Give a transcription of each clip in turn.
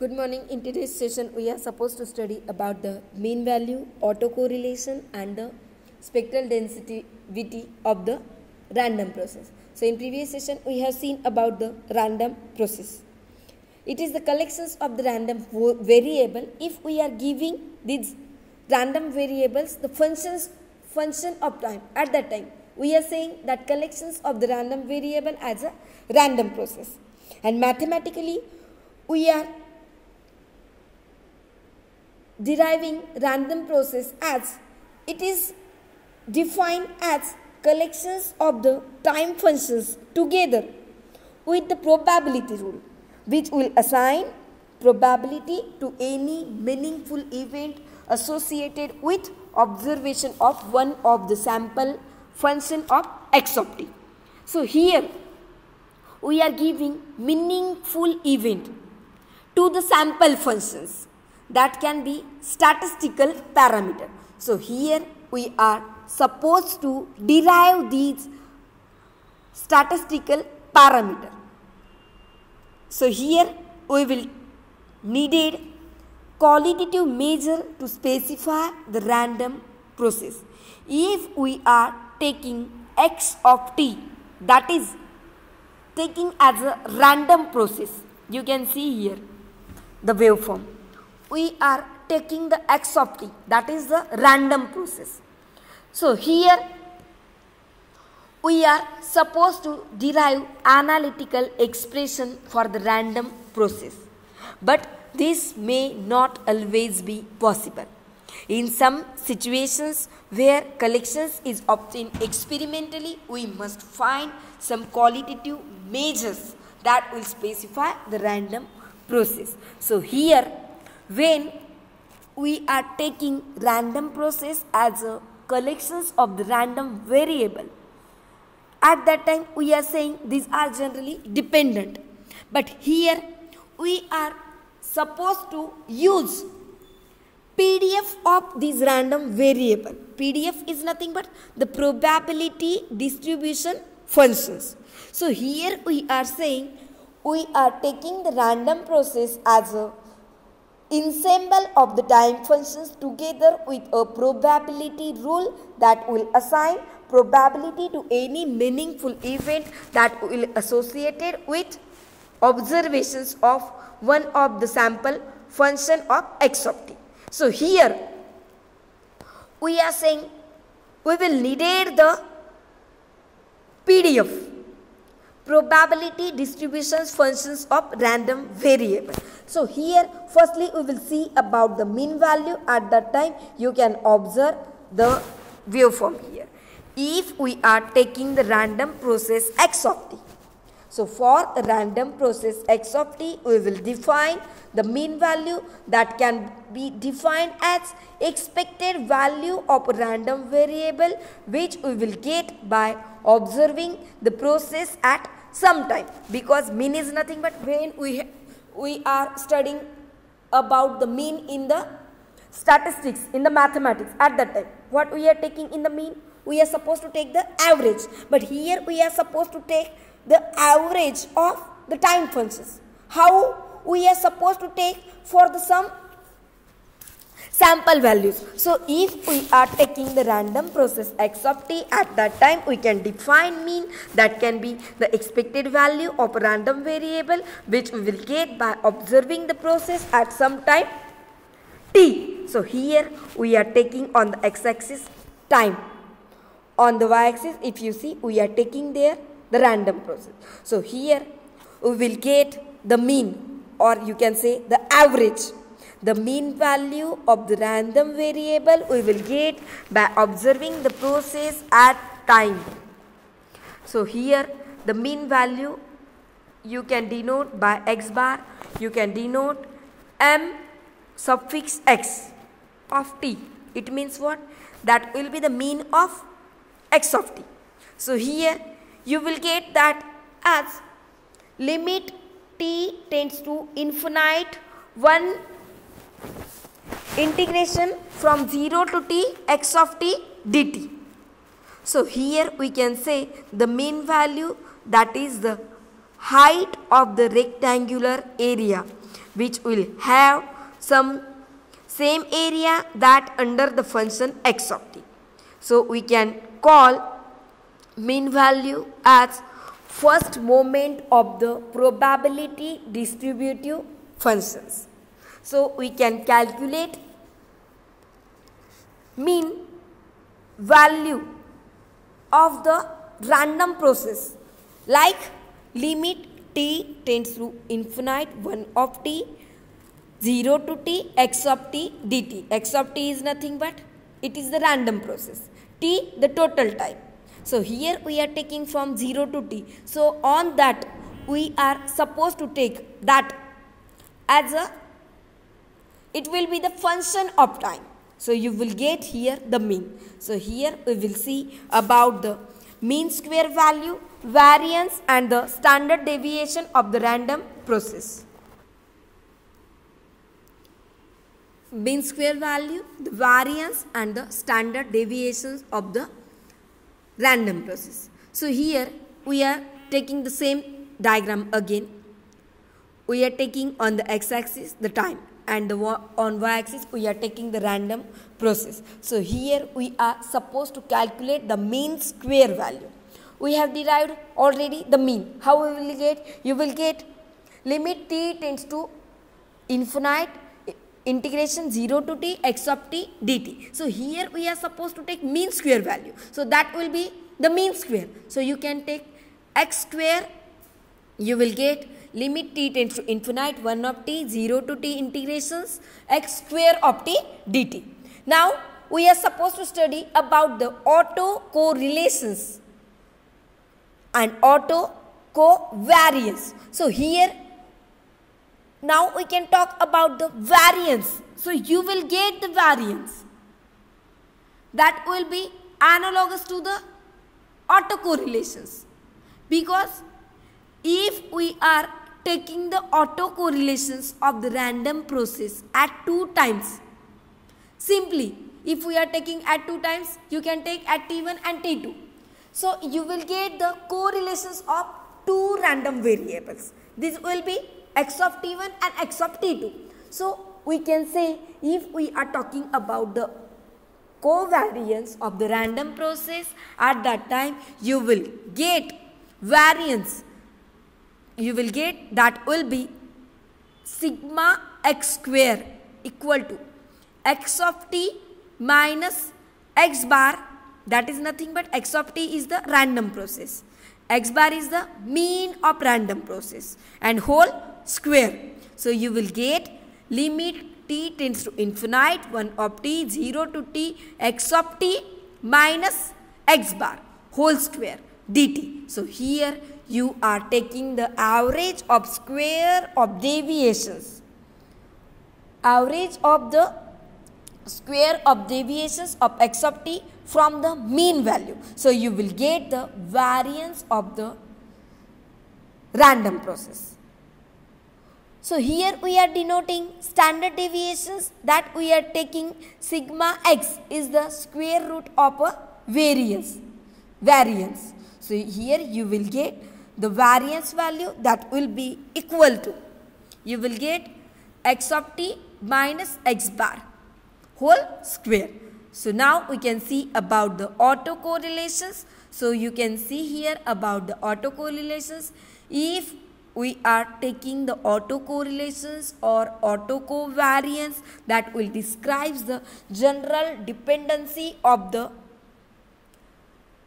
Good morning. In today's session, we are supposed to study about the mean value, autocorrelation, and the spectral density of the random process. So, in previous session, we have seen about the random process. It is the collections of the random variable. If we are giving these random variables the function of time at that time, we are saying that collections of the random variable as a random process, and mathematically we are deriving random process as it is defined as collections of the time functions together with the probability rule, which will assign probability to any meaningful event associated with observation of one of the sample function of x of t. So here we are giving meaningful event to the sample functions that can be statistical parameter. So here we are supposed to derive these statistical parameter. So here we will needed qualitative measure to specify the random process. If we are taking x of t, that is taking as a random process, you can see here the waveform. We are taking the x of t, that is the random process. So here we are supposed to derive analytical expression for the random process, but this may not always be possible. In some situations where collections is obtained experimentally, we must find some qualitative measures that will specify the random process. So here, when we are taking random process as a collections of the random variable, at that time we are saying these are generally dependent. But here we are supposed to use PDF of these random variable. PDF is nothing but the probability distribution functions. So here we are saying we are taking the random process as a ensemble of the time functions together with a probability rule that will assign probability to any meaningful event that will associated with observations of one of the sample function of x of t. So here we are saying we will need the PDF, probability distributions functions of random variable. So here firstly we will see about the mean value. At that time you can observe the waveform here. If we are taking the random process x of t, so for a random process x of t, we will define the mean value that can be defined as expected value of a random variable, which we will get by observing the process at some time, because mean is nothing but when we are studying about the mean in the statistics, in the mathematics, at that time what we are taking in the mean, we are supposed to take the average, but here we are supposed to take the average of the time functions. How we are supposed to take for the some sample values. So if we are taking the random process x of t, at that time we can define mean that can be the expected value of a random variable, which we will get by observing the process at some time t. So here we are taking on the x-axis time. On the y-axis, if you see, we are taking there the random process. So here we will get the mean, or you can say the average. The mean value of the random variable we will get by observing the process at time. So here the mean value you can denote by x bar, you can denote m suffix x of t. It means what? That will be the mean of x of t. So here you will get that as limit t tends to infinite 1 integration from 0 to t x of t dt. So here we can say the mean value, that is the height of the rectangular area which will have some same area that under the function x of t. So we can call mean value as first moment of the probability distributive functions. So we can calculate mean value of the random process like limit t tends to infinite 1 of t 0 to t x of t dt. X of t is nothing but it is the random process. T the total time. So here we are taking from 0 to t. So on that we are supposed to take that as a, it will be the function of time. So you will get here the mean. So here we will see about the mean square value, variance and the standard deviation of the random process. Mean square value, the variance and the standard deviations of the random process. So here we are taking the same diagram again. We are taking on the x-axis the time and on y-axis we are taking the random process. So here we are supposed to calculate the mean square value. We have derived already the mean. How we will get? You will get limit t tends to infinite integration 0 to t x of t dt. So here we are supposed to take mean square value. So that will be the mean square. So you can take x square, you will get limit t tends to infinite 1 of t 0 to t integrations x square of t dt. Now we are supposed to study about the autocorrelations and autocovariance. So here now we can talk about the variance. So you will get the variance that will be analogous to the autocorrelations, because if we are taking the autocorrelations of the random process at 2 times, simply if we are taking at 2 times, you can take at t1 and t2. So you will get the correlations of 2 random variables. This will be x of t1 and x of t2. So we can say if we are talking about the covariance of the random process, at that time you will get variance. You will get that will be sigma x square equal to x of t minus x bar, that is nothing but x of t is the random process. X bar is the mean of random process and whole square. So you will get limit t tends to infinite 1 of t 0 to t x of t minus x bar whole square dt. So here you are taking the average of square of deviations. Average of the square of deviations of x of t from the mean value. So you will get the variance of the random process. So here we are denoting standard deviations, that we are taking sigma x is the square root of a variance. So here you will get the variance value that will be equal to, you will get x of t minus x bar whole square. So now we can see about the autocorrelations. So you can see here about the autocorrelations. If we are taking the autocorrelations or autocovariance, that will describes the general dependency of the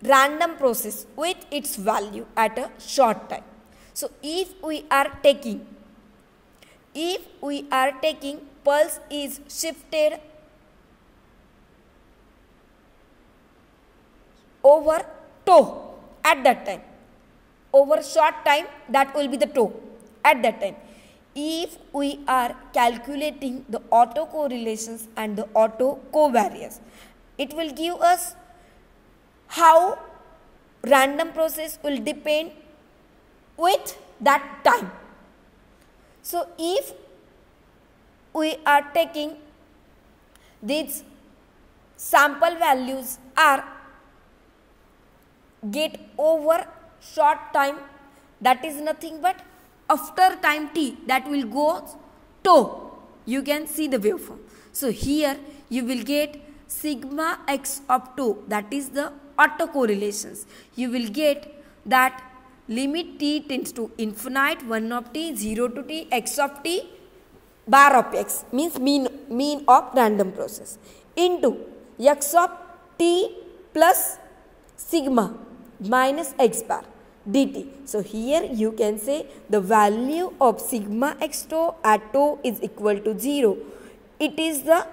random process with its value at a short time. So if we are taking pulse is shifted over tau at that time, over short time, that will be the tau at that time. If we are calculating the autocorrelations and the autocovariance, it will give us how random process will depend with that time. So if we are taking these sample values are get over short time, that is nothing but after time t, that will go tau, you can see the waveform. So here you will get sigma x of tau, that is the autocorrelations. You will get that limit t tends to infinite 1 of t 0 to t x of t bar of x means mean of random process into x of t plus sigma minus x bar dt. So here you can say the value of sigma x tau at tau is equal to 0. It is the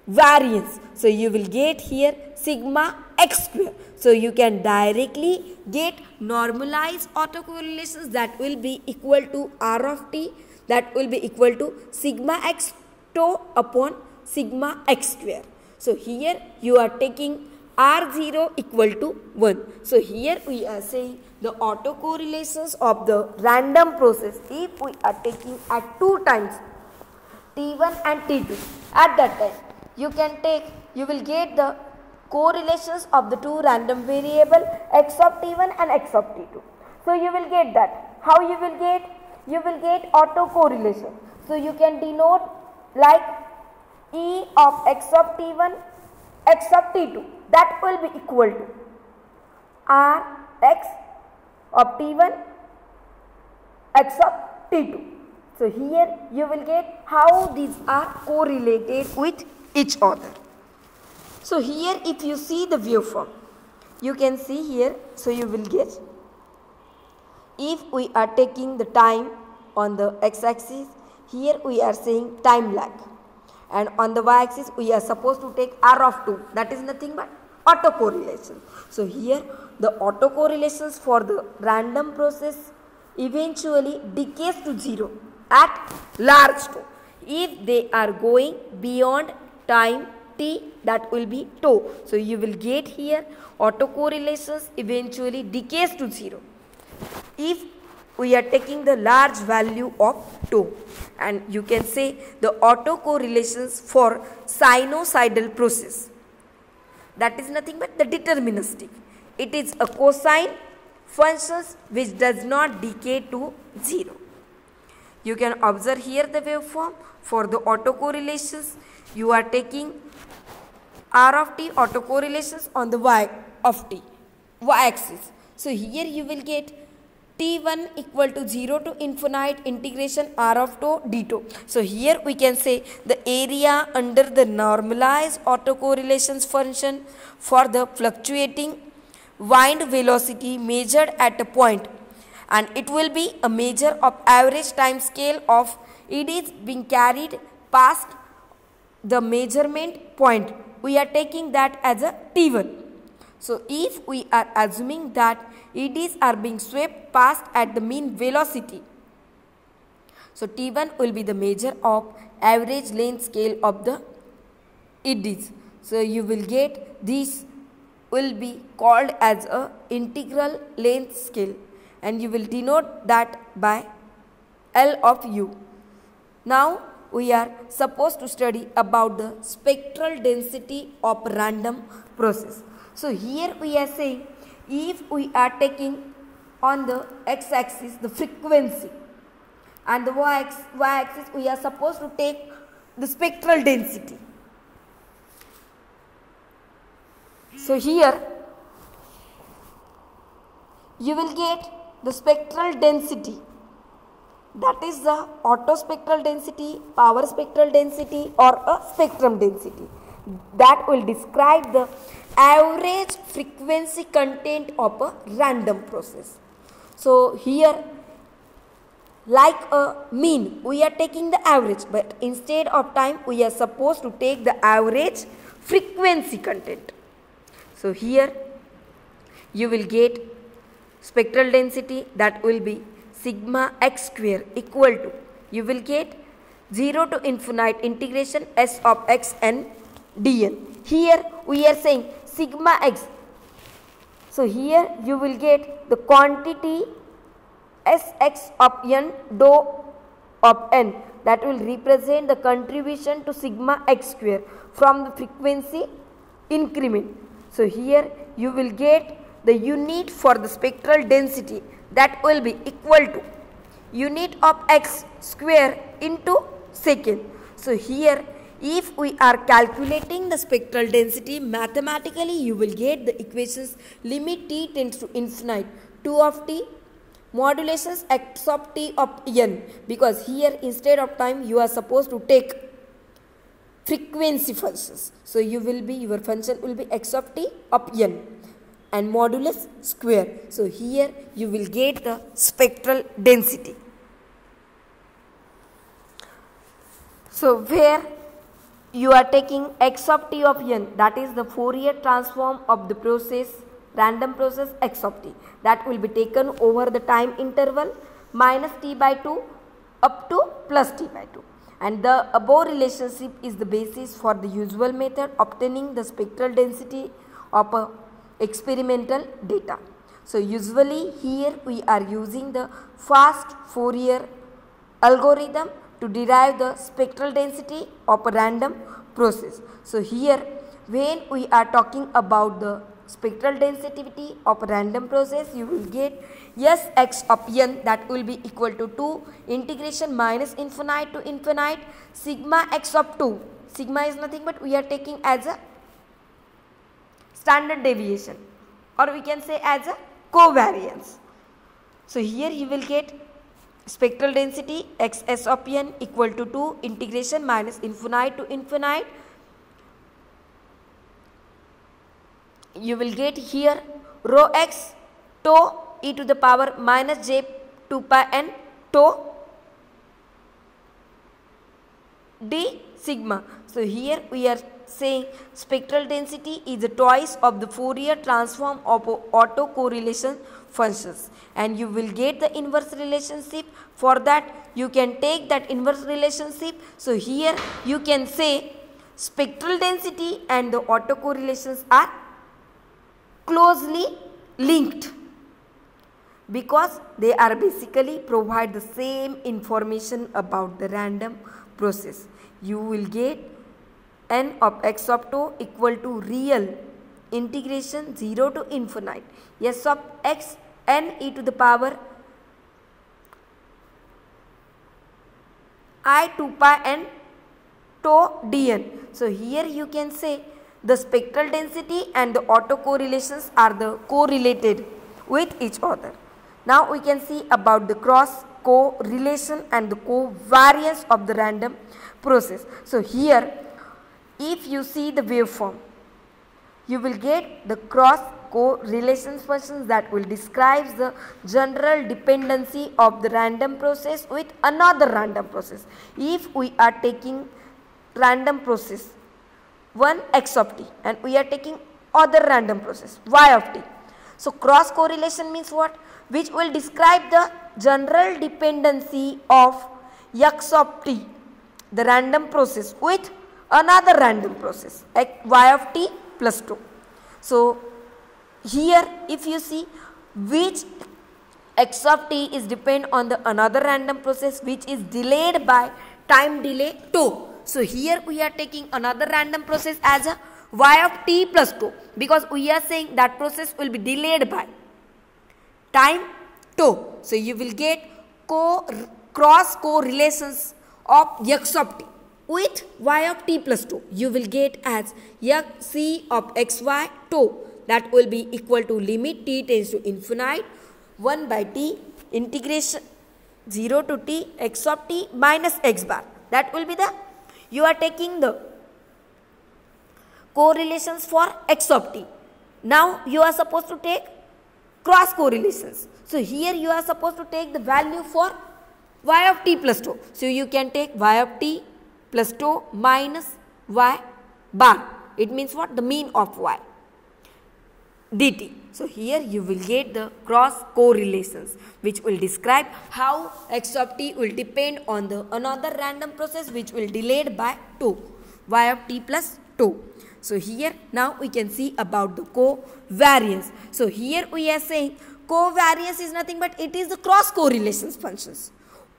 variance. So you will get here sigma x square. So you can directly get normalized autocorrelations that will be equal to r of t, that will be equal to sigma x tau upon sigma x square. So here you are taking r0 equal to 1. So here we are saying the autocorrelations of the random process, if we are taking at 2 times t1 and t2, at that time you will get the correlations of the 2 random variable x of t1 and x of t2. So you will get that. How you will get? You will get autocorrelation. So you can denote like E of x of t1, x of t2, that will be equal to r x of t1, x of t2. So here you will get how these are correlated with each other. So here if you see the waveform, you can see here, so you will get, if we are taking the time on the x-axis, here we are saying time lag, and on the y-axis we are supposed to take r of 2, that is nothing but autocorrelation. So here the autocorrelations for the random process eventually decays to 0 at large tau. If they are going beyond time t, that will be tau. So you will get here autocorrelations eventually decays to 0 if we are taking the large value of tau. And you can say the autocorrelations for sinusoidal process, that is nothing but the deterministic. It is a cosine functions which does not decay to 0. You can observe here the waveform for the autocorrelations. You are taking r of t autocorrelations on the y of t, y-axis. So here you will get t1 equal to 0 to infinite integration r of tau d tau. So here we can say the area under the normalized autocorrelations function for the fluctuating wind velocity measured at a point, and it will be a measure of average time scale of it is being carried past the measurement point. We are taking that as a t1. So if we are assuming that eddies are being swept past at the mean velocity, so t1 will be the measure of average length scale of the eddies. So you will get this will be called as a integral length scale, and you will denote that by L of u. Now we are supposed to study about the spectral density of random process. So here we are saying, if we are taking on the x-axis the frequency and the y-axis we are supposed to take the spectral density. So here you will get the spectral density, that is the autospectral density, power spectral density, or a spectrum density, that will describe the average frequency content of a random process. So here like a mean we are taking the average, but instead of time we are supposed to take the average frequency content. So here you will get spectral density, that will be sigma x square equal to, you will get 0 to infinite integration s of x n dn. Here we are saying sigma x. So here you will get the quantity Sx of n dou of n, that will represent the contribution to sigma x square from the frequency increment. So here you will get the unit for the spectral density, that will be equal to unit of x square into second. So here if we are calculating the spectral density mathematically, you will get the equations limit t tends to infinite 2 of t modulations x of t of n, because here instead of time you are supposed to take frequency functions. So you will be, your function will be x of t of n and modulus square. So here you will get the spectral density. So where you are taking x of t of n, that is the Fourier transform of the process, random process x of t, that will be taken over the time interval minus t by 2 up to plus t by 2. And the above relationship is the basis for the usual method obtaining the spectral density of a experimental data. So usually here we are using the fast Fourier algorithm to derive the spectral density of a random process. So here when we are talking about the spectral density of a random process, you will get Sx of n, that will be equal to 2 integration minus infinite to infinite sigma x of 2. Sigma is nothing but we are taking as a standard deviation, or we can say as a covariance. So here you will get spectral density xs of n equal to 2 integration minus infinite to infinite. You will get here rho x tau e to the power minus j 2 pi n tau d sigma. So here we are saying spectral density is twice of the Fourier transform of autocorrelation functions, and you will get the inverse relationship. For that you can take that inverse relationship. So here you can say spectral density and the autocorrelations are closely linked because they are basically provide the same information about the random process. You will get n of x of tau equal to real integration 0 to infinite s of x n e to the power I 2 pi n tau dn. So here you can say the spectral density and the autocorrelations are the correlated with each other. Now we can see about the cross correlation and the covariance of the random process. So here if you see the waveform, you will get the cross correlation functions that will describe the general dependency of the random process with another random process. If we are taking random process 1 x of t and we are taking other random process y of t. So cross correlation means what? Which will describe the general dependency of x of t, the random process, with another random process y of t plus 2. So here if you see which x of t is depend on the another random process which is delayed by time delay tau. So here we are taking another random process as a y of t plus 2 because we are saying that process will be delayed by time tau. So you will get cross correlations of x of t with y of t plus 2. You will get as c of xy tau, that will be equal to limit t tends to infinite 1 by t integration 0 to t x of t minus x bar. That will be the, you are taking the correlations for x of t. Now you are supposed to take cross correlations. So here you are supposed to take the value for y of t plus 2. So you can take y of t plus 2 minus y bar. It means what? The mean of y dt. So here you will get the cross correlations which will describe how x of t will depend on the another random process which will delayed by 2 y of t plus 2. So here now we can see about the covariance. So here we are saying covariance is nothing but it is the cross correlations functions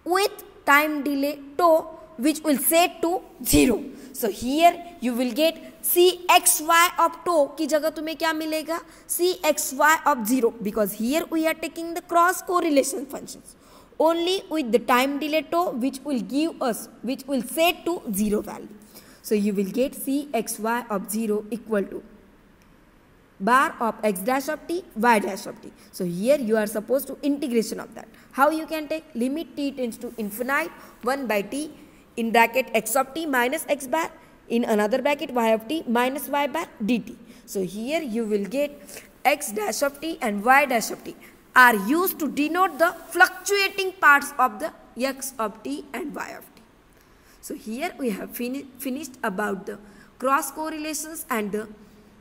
with time delay tau which will set to 0. So here you will get cxy of tau की जगह तुम्हें क्या मिलेगा? cxy of 0 because here we are taking the cross correlation functions only with the time delay tau, which will set to 0 value. So you will get Cxy of 0 equal to bar of x dash of t, y dash of t. So here you are supposed to integration of that. How you can take? Limit t tends to infinite 1 by t in bracket x of t minus x bar, in another bracket y of t minus y bar dt. So here you will get x dash of t and y dash of t are used to denote the fluctuating parts of the x of t and y of t. So here we have finished about the cross correlations and the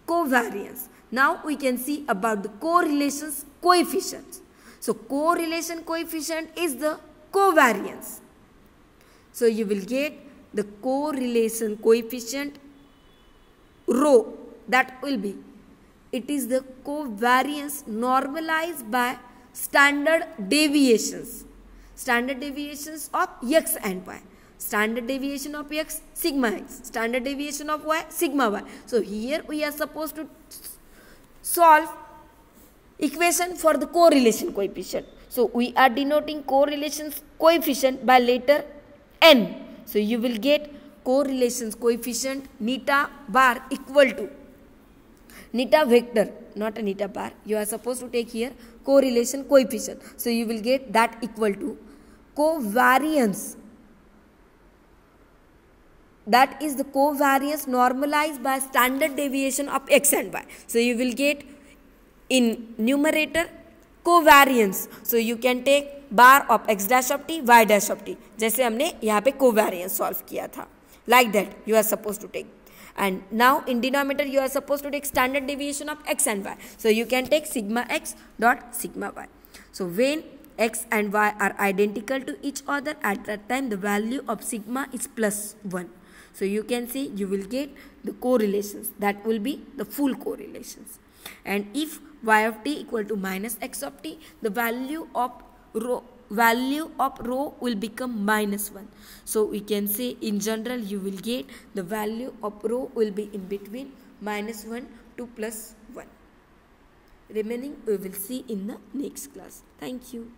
covariance. Now we can see about the correlations coefficients. So correlation coefficient is the covariance. So you will get the correlation coefficient rho, that will be, it is the covariance normalized by standard deviations of x and y. Standard deviation of x, sigma x. Standard deviation of y, sigma y. So here we are supposed to solve equation for the correlation coefficient. So we are denoting correlations coefficient by letter n. So you will get correlations coefficient neta bar equal to neta vector, not a neta bar. You are supposed to take here correlation coefficient. So you will get that equal to covariance. That is the covariance normalized by standard deviation of x and y. So you will get in numerator covariance. So you can take bar of x dash of t, y dash of t. जैसे हमने यहाँ पे covariance solve किया था. Like that you are supposed to take. And now in denominator you are supposed to take standard deviation of x and y. So you can take sigma x dot sigma y. So when x and y are identical to each other, at that time the value of sigma is plus 1. So you can see you will get the correlations, that will be the full correlations. And if y of t equal to minus x of t, the value of rho will become minus 1. So we can say in general you will get the value of rho will be in between minus 1 to plus 1. Remaining we will see in the next class. Thank you.